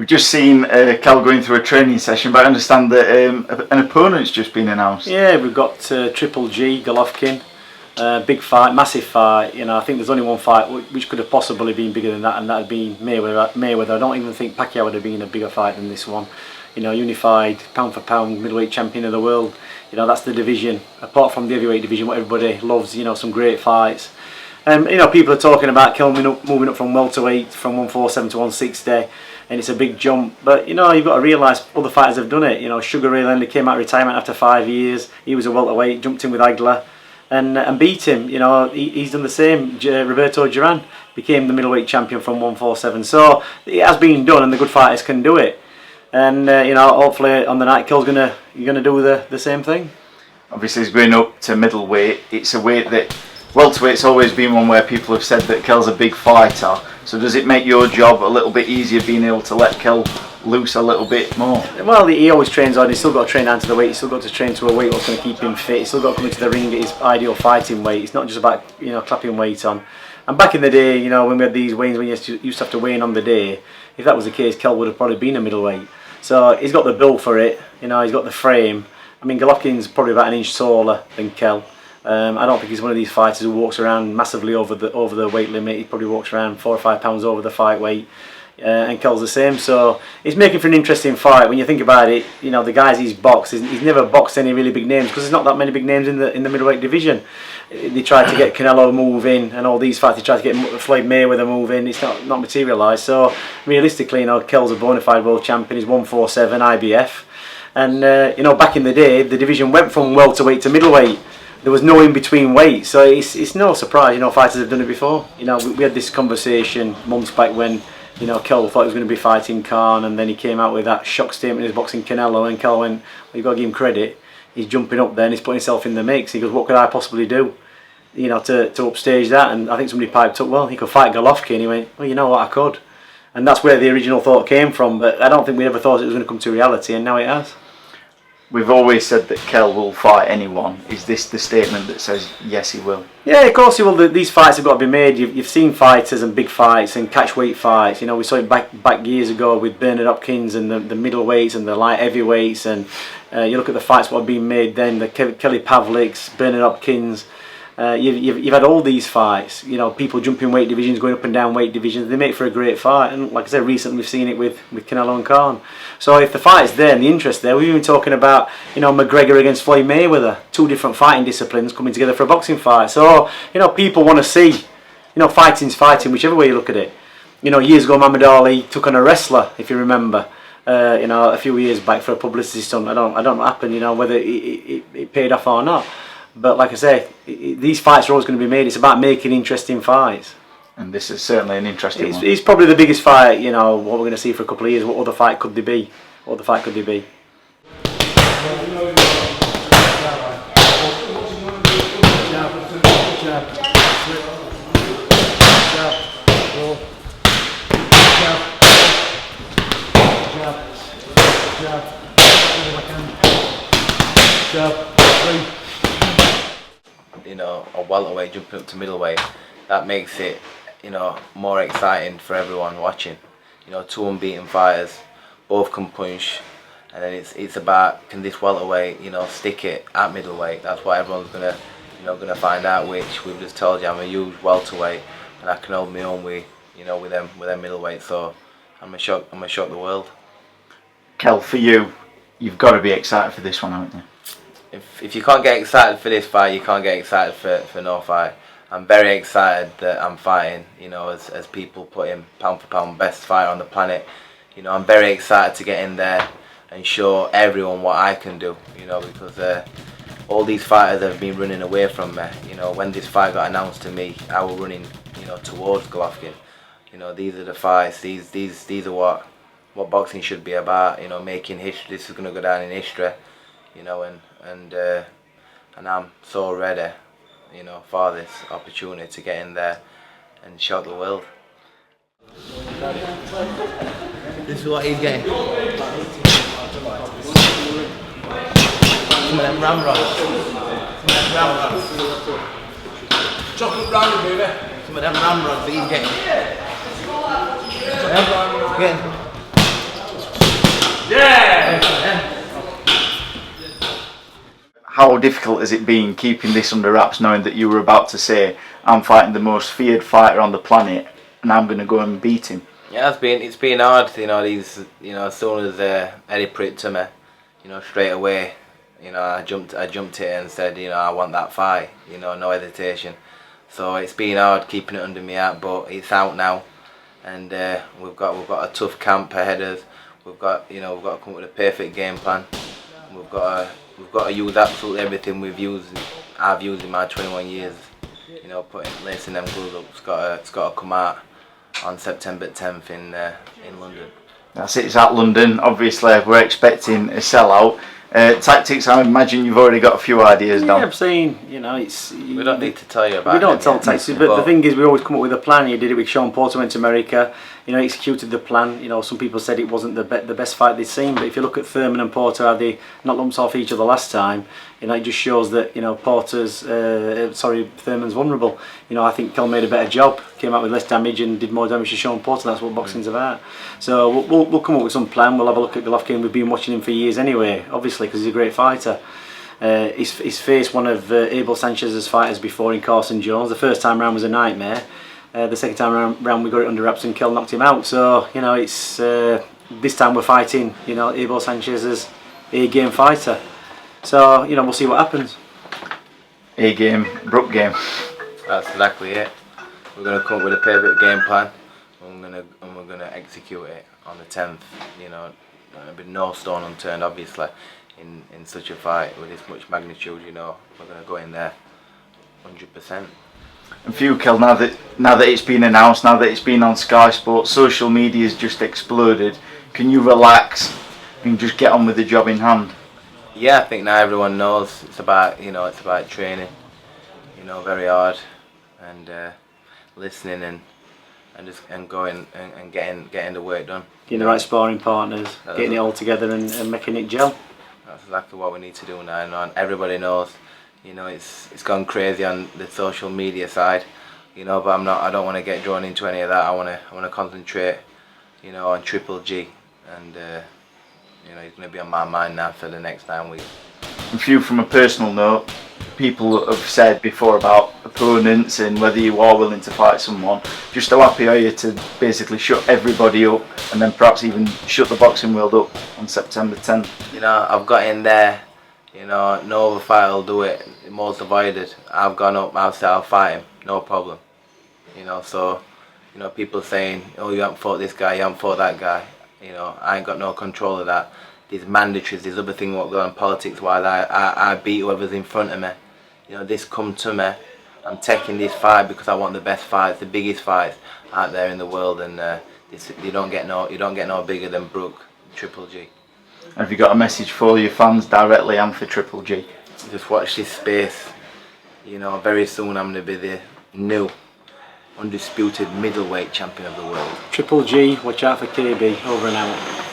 We've just seen Kell going through a training session, but I understand that an opponent's just been announced. Yeah, we've got Triple G, Golovkin. Big fight, massive fight. You know, I think there's only one fight which could have possibly been bigger than that, and that would be Mayweather. I don't even think Pacquiao would have been a bigger fight than this one. You know, unified, pound for pound, middleweight champion of the world. You know, that's the division. Apart from the heavyweight division, what everybody loves. You know, some great fights. You know, people are talking about Kell moving up from welterweight, from 147 to 160, and it's a big jump. But you know, you've got to realise other fighters have done it. You know, Sugar Ray Leonard came out of retirement after 5 years. He was a welterweight, jumped in with Hagler, and beat him. You know, he's done the same. Roberto Duran became the middleweight champion from 147. So it has been done, and the good fighters can do it. And you know, hopefully on the night, Kell's gonna do the same thing. Obviously, he's going up to middleweight. It's a weight that welterweight's always been one where people have said that Kell's a big fighter. So does it make your job a little bit easier being able to let Kell loose a little bit more? Well, he always trains on. He's still got to train down to the weight. He's still got to train to a weight what's going to keep him fit. He's still got to come into the ring at his ideal fighting weight. It's not just about, you know, clapping weight on. And back in the day, you know, when we had these weigh-ins, when you used to have to weigh in on the day, if that was the case, Kell would have probably been a middleweight. So he's got the build for it. You know, he's got the frame. I mean, Golovkin's probably about an inch taller than Kell. I don't think he's one of these fighters who walks around massively over the weight limit. He probably walks around 4 or 5 pounds over the fight weight, and Kell's the same. So he's making for an interesting fight. When you think about it, you know, the guys he's boxed, he's never boxed any really big names because there's not that many big names in the middleweight division. They tried to get Canelo moving, and all these fights they tried to get Floyd Mayweather moving. It's not materialised. So realistically, you know, Kell's a bona fide world champion. He's 147 IBF, and you know, back in the day, the division went from welterweight to middleweight. There was no in between weight, so it's no surprise. You know, fighters have done it before. You know, we had this conversation months back when, you know, Kell thought he was going to be fighting Khan, and then he came out with that shock statement. He was boxing Canelo, and Kell went, "Well, you've got to give him credit. He's jumping up there and he's putting himself in the mix." He goes, "What could I possibly do, you know, to upstage that?" And I think somebody piped up, "Well, he could fight Golovkin." And he went, "Well, you know what, I could." And that's where the original thought came from. But I don't think we ever thought it was going to come to reality, and now it has. We've always said that Kell will fight anyone. Is this the statement that says yes, he will? Yeah, of course he will. These fights have got to be made. You've seen fighters and big fights and catch weight fights. You know, we saw it back years ago with Bernard Hopkins and the middleweights and the light heavyweights. And you look at the fights what have been made then, the Kelly Pavliks, Bernard Hopkins. You've had all these fights, you know, people jumping weight divisions, going up and down weight divisions. They make for a great fight, and like I said, recently we've seen it with Canelo and Khan. So if the fight is there and the interest there, we've been talking about, you know, McGregor against Floyd Mayweather, 2 different fighting disciplines coming together for a boxing fight. So, you know, people want to see, you know, fighting's fighting, whichever way you look at it. You know, years ago Muhammad Ali took on a wrestler, if you remember. You know, a few years back for a publicity stunt. I don't know what happened, you know, whether it paid off or not. But like I say, these fights are always going to be made. It's about making interesting fights. And this is certainly an interesting one. It's probably the biggest fight, you know, what we're going to see for a couple of years. What other fight could there be? What other fight could there be? You know, a welterweight jumping up to middleweight, that makes it, you know, more exciting for everyone watching. You know, 2 unbeaten fighters, both can punch, and then it's about, can this welterweight, you know, stick it at middleweight? That's what everyone's gonna find out. Which we've just told you, I'm a huge welterweight, and I can hold my own with, you know, with them middleweight. So I'm gonna shock the world. Kell, for you, you've got to be excited for this one, haven't you? If you can't get excited for this fight, you can't get excited for no fight. I'm very excited that I'm fighting, you know, as people put him pound for pound best fighter on the planet. You know, I'm very excited to get in there and show everyone what I can do, you know, because all these fighters have been running away from me. You know, when this fight got announced to me, I was running, you know, towards Golovkin. You know, these are the fights, these are what boxing should be about, you know, making history. This is going to go down in history, you know, and I'm so ready, you know, for this opportunity to get in there and shock the world. This is what he's getting. Some of them ramrods. Chocolate brownie, baby. Some of them ramrods that he's getting. Yeah. how difficult has it been keeping this under wraps, knowing that you were about to say, I'm fighting the most feared fighter on the planet and I'm going to go and beat him? Yeah, it's been hard. As soon as Eddie put it to me, straight away, I jumped it and said, I want that fight. No hesitation. So it's been hard keeping it under my hat, but it's out now, and we've got a tough camp ahead of us. We've got to come up with a perfect game plan. We've got to use absolutely everything I've used in my 21 years. Lacing them gloves up. It's got to come out on September 10th in London. That's it. It's at London. Obviously, we're expecting a sellout. Tactics, I imagine you've already got a few ideas down. Yeah, I'm saying, it's... We don't need to tell you about it. We don't tell tactics, but the thing is, we always come up with a plan. He did it with Sean Porter, went to America, executed the plan. Some people said it wasn't the best fight they'd seen, but if you look at Thurman and Porter, how they knocked lumps off each other last time, it just shows that, Thurman's vulnerable. I think Kell made a better job, came out with less damage and did more damage to Sean Porter. That's what boxing's about. So we'll come up with some plan. We'll have a look at Golovkin. We've been watching him for years anyway, obviously, because he's a great fighter. He's faced one of Abel Sanchez's fighters before in Carson Jones. The first time round was a nightmare. The second time round we got it under wraps and Kell knocked him out. So it's this time we're fighting Abel Sanchez's A-game fighter. So we'll see what happens. A-game, Brook game. That's exactly it. We're going to come up with a perfect game plan, and we're going to execute it on the 10th. There'll be no stone unturned, obviously. In such a fight with this much magnitude, we're going to go in there 100%. And for you, Kell, now that it's been announced, now that it's been on Sky Sports, social media's just exploded. Can you relax and just get on with the job in hand? Yeah, I think now everyone knows it's about training, very hard, and listening and going and getting the work done. Getting the right sparring partners, getting it all together and making it gel. That's exactly what we need to do now, and everybody knows. It's gone crazy on the social media side, but I don't want to get drawn into any of that. I want to concentrate, on Triple G, and he's going to be on my mind now for the next 9 weeks. And for you, from a personal note, people have said before about opponents and whether you are willing to fight someone. Just how happy are you to basically shut everybody up and then perhaps even shut the boxing world up on September 10th? I've got in there. No other fighter will do it. Most avoided. I've gone up. I've said I'll fight him. No problem. So people saying, oh, you haven't fought this guy, you haven't fought that guy. I ain't got no control of that. These mandatories, these other things what go on politics while I beat whoever's in front of me. This come to me. I'm taking this fight because I want the best fights, the biggest fights out there in the world, and you don't get no bigger than Brook, Triple G. Have you got a message for your fans directly and for Triple G? Just watch this space. Very soon I'm going to be the new undisputed middleweight champion of the world. Triple G, watch out for KB, over and out.